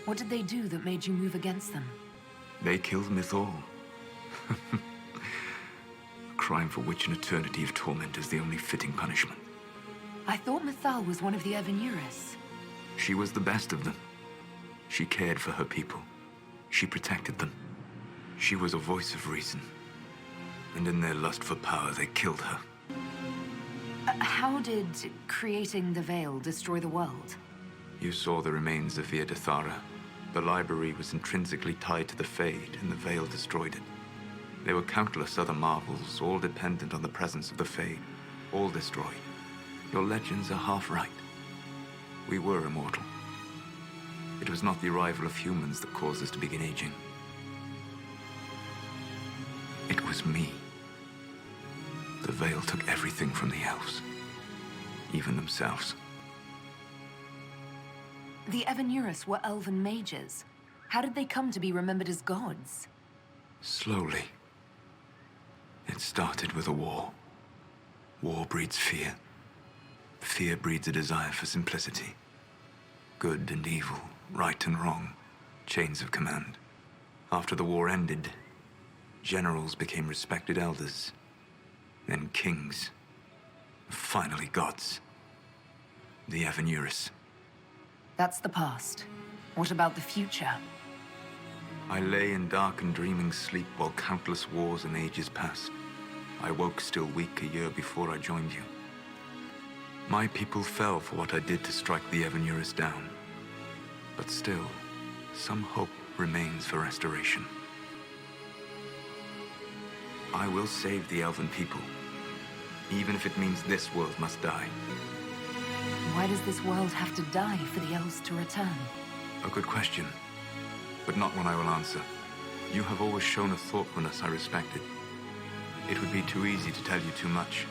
What did they do that made you move against them? They killed Mythal. A crime for which an eternity of torment is the only fitting punishment. I thought Mythal was one of the Evanurus. She was the best of them. She cared for her people. She protected them. She was a voice of reason. And in their lust for power, they killed her. How did creating the Veil destroy the world? You saw the remains of Via Dethara. The library was intrinsically tied to the Fade, and the Veil destroyed it. There were countless other marvels, all dependent on the presence of the Fade, all destroyed. Your legends are half right. We were immortal. It was not the arrival of humans that caused us to begin aging. It was me. The Veil took everything from the elves, even themselves. The Evanurus were elven mages. How did they come to be remembered as gods? Slowly. It started with a war. War breeds fear. Fear breeds a desire for simplicity. Good and evil, right and wrong, chains of command. After the war ended, generals became respected elders, then kings, finally gods. The Evanuris. That's the past. What about the future? I lay in dark and dreaming sleep while countless wars and ages passed. I woke still weak a year before I joined you. My people fell for what I did to strike the Evanuris down. But still, some hope remains for restoration. I will save the Elven people, even if it means this world must die. Why does this world have to die for the elves to return? A good question, but not one I will answer. You have always shown a thoughtfulness I respected. It would be too easy to tell you too much.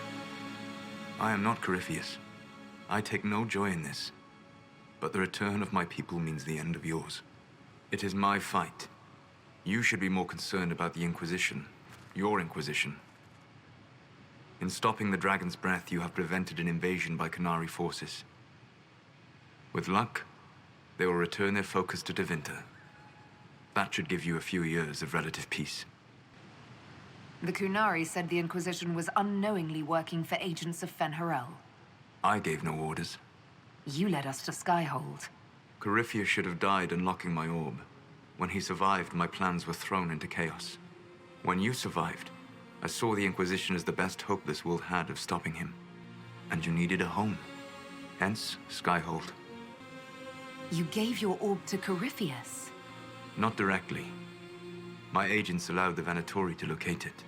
I am not Corypheus. I take no joy in this. But the return of my people means the end of yours. It is my fight. You should be more concerned about the Inquisition. Your Inquisition. In stopping the Dragon's Breath, you have prevented an invasion by Qunari forces. With luck, they will return their focus to Tevinter. That should give you a few years of relative peace. The Qunari said the Inquisition was unknowingly working for agents of Fen'Harel. I gave no orders. You led us to Skyhold. Corypheus should have died unlocking my orb. When he survived, my plans were thrown into chaos. When you survived, I saw the Inquisition as the best hope this world had of stopping him. And you needed a home. Hence, Skyhold. You gave your orb to Corypheus? Not directly. My agents allowed the Venatori to locate it.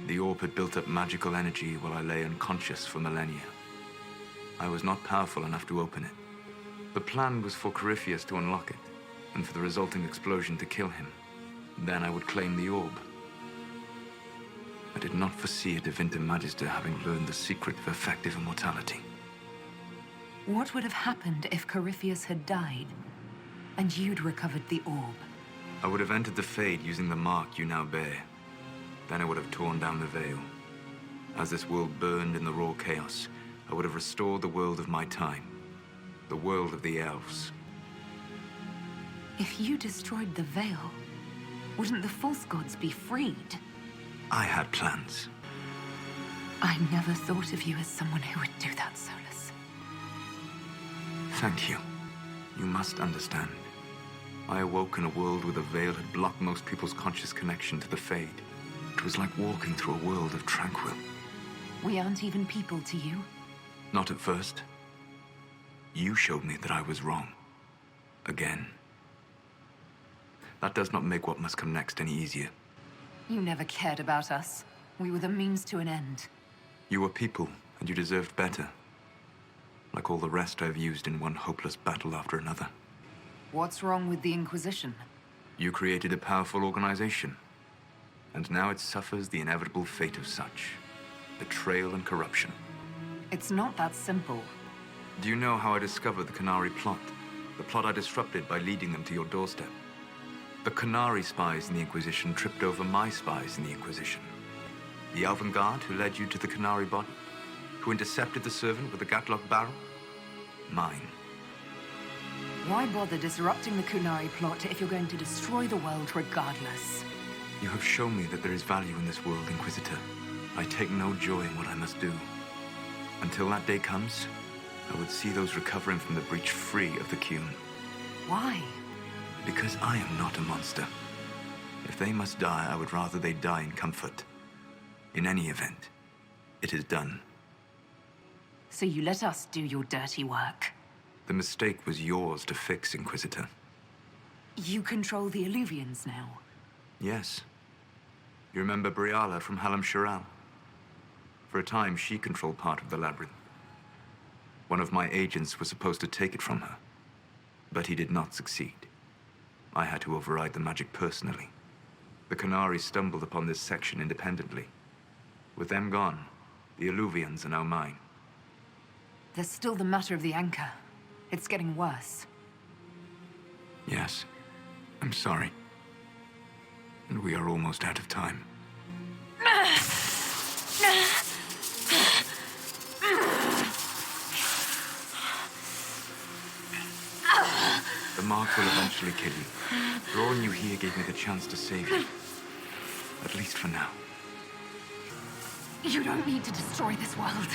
The orb had built up magical energy while I lay unconscious for millennia. I was not powerful enough to open it. The plan was for Corypheus to unlock it, and for the resulting explosion to kill him. Then I would claim the orb. I did not foresee a Tevinter Magister having learned the secret of effective immortality. What would have happened if Corypheus had died, and you'd recovered the orb? I would have entered the Fade using the mark you now bear. Then I would have torn down the veil. As this world burned in the raw chaos, I would have restored the world of my time. The world of the elves. If you destroyed the veil, wouldn't the false gods be freed? I had plans. I never thought of you as someone who would do that, Solus. Thank you. You must understand. I awoke in a world where the veil had blocked most people's conscious connection to the Fade. It was like walking through a world of tranquil. We aren't even people to you. Not at first. You showed me that I was wrong. Again. That does not make what must come next any easier. You never cared about us. We were the means to an end. You were people, and you deserved better. Like all the rest I've used in one hopeless battle after another. What's wrong with the Inquisition? You created a powerful organization. And now it suffers the inevitable fate of such. Betrayal and corruption. It's not that simple. Do you know how I discovered the Qunari plot? The plot I disrupted by leading them to your doorstep. The Qunari spies in the Inquisition tripped over my spies in the Inquisition. The Elven Guard who led you to the Qunari body? Who intercepted the servant with the Gatlock barrel? Mine. Why bother disrupting the Qunari plot if you're going to destroy the world regardless? You have shown me that there is value in this world, Inquisitor. I take no joy in what I must do. Until that day comes, I would see those recovering from the breach free of the Qun. Why? Because I am not a monster. If they must die, I would rather they die in comfort. In any event, it is done. So you let us do your dirty work? The mistake was yours to fix, Inquisitor. You control the Illuvians now? Yes. You remember Briala from Halam Shiral? For a time, she controlled part of the labyrinth. One of my agents was supposed to take it from her, but he did not succeed. I had to override the magic personally. The Qunari stumbled upon this section independently. With them gone, the Illuvians are now mine. There's still the matter of the anchor. It's getting worse. Yes, I'm sorry. And we are almost out of time. The mark will eventually kill you. Drawing you here gave me the chance to save you. At least for now. You don't need to destroy this world.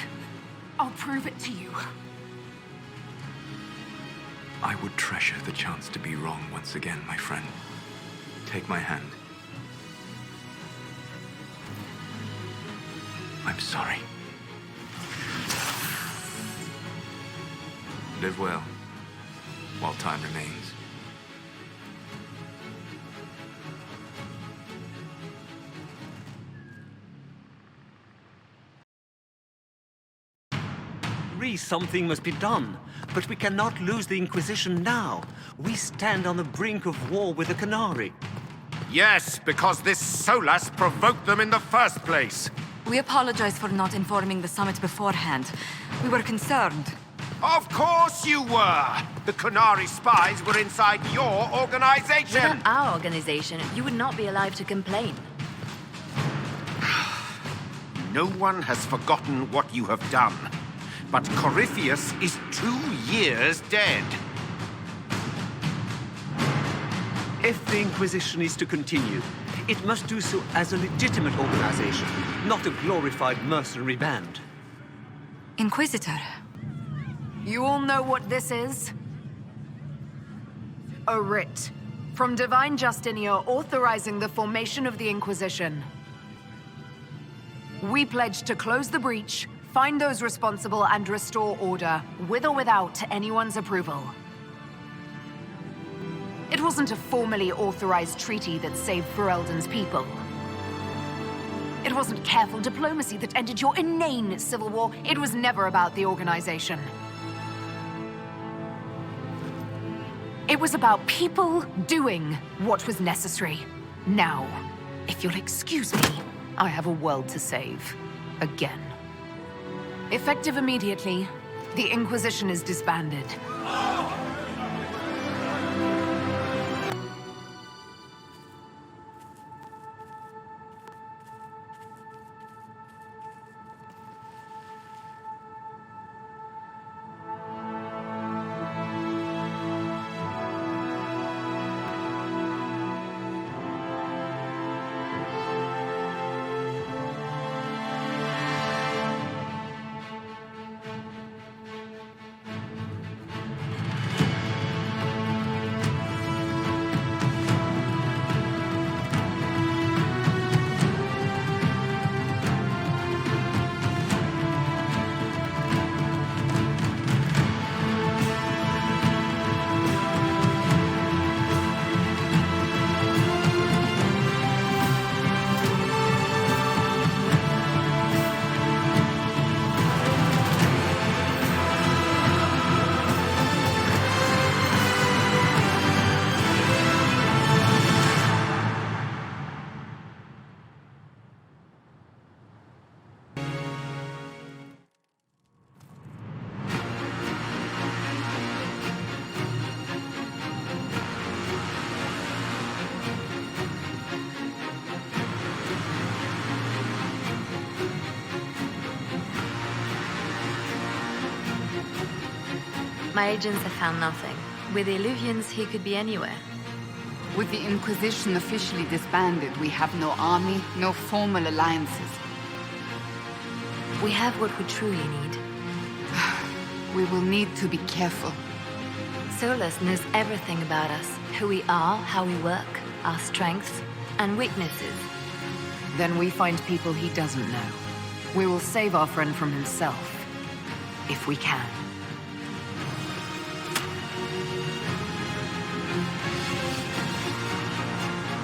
I'll prove it to you. I would treasure the chance to be wrong once again, my friend. Take my hand. I'm sorry. Live well, while time remains. Something must be done, but we cannot lose the Inquisition now. We stand on the brink of war with the Canary. Yes, because this Solas provoked them in the first place. We apologize for not informing the summit beforehand. We were concerned. Of course you were! The Canary spies were inside your organization! Without our organization, you would not be alive to complain. No one has forgotten what you have done. But Corypheus is 2 years dead. If the Inquisition is to continue, it must do so as a legitimate organization, not a glorified mercenary band. Inquisitor. You all know what this is? A writ from Divine Justinia authorizing the formation of the Inquisition. We pledge to close the breach, find those responsible, and restore order, with or without anyone's approval. It wasn't a formally authorized treaty that saved Ferelden's people. It wasn't careful diplomacy that ended your inane civil war. It was never about the organization. It was about people doing what was necessary. Now, if you'll excuse me, I have a world to save. Again. Effective immediately, the Inquisition is disbanded. My agents have found nothing. With the Illuvians, he could be anywhere. With the Inquisition officially disbanded, we have no army, no formal alliances. We have what we truly need. We will need to be careful. Solas knows everything about us. Who we are, how we work, our strengths and weaknesses. Then we find people he doesn't know. We will save our friend from himself. If we can.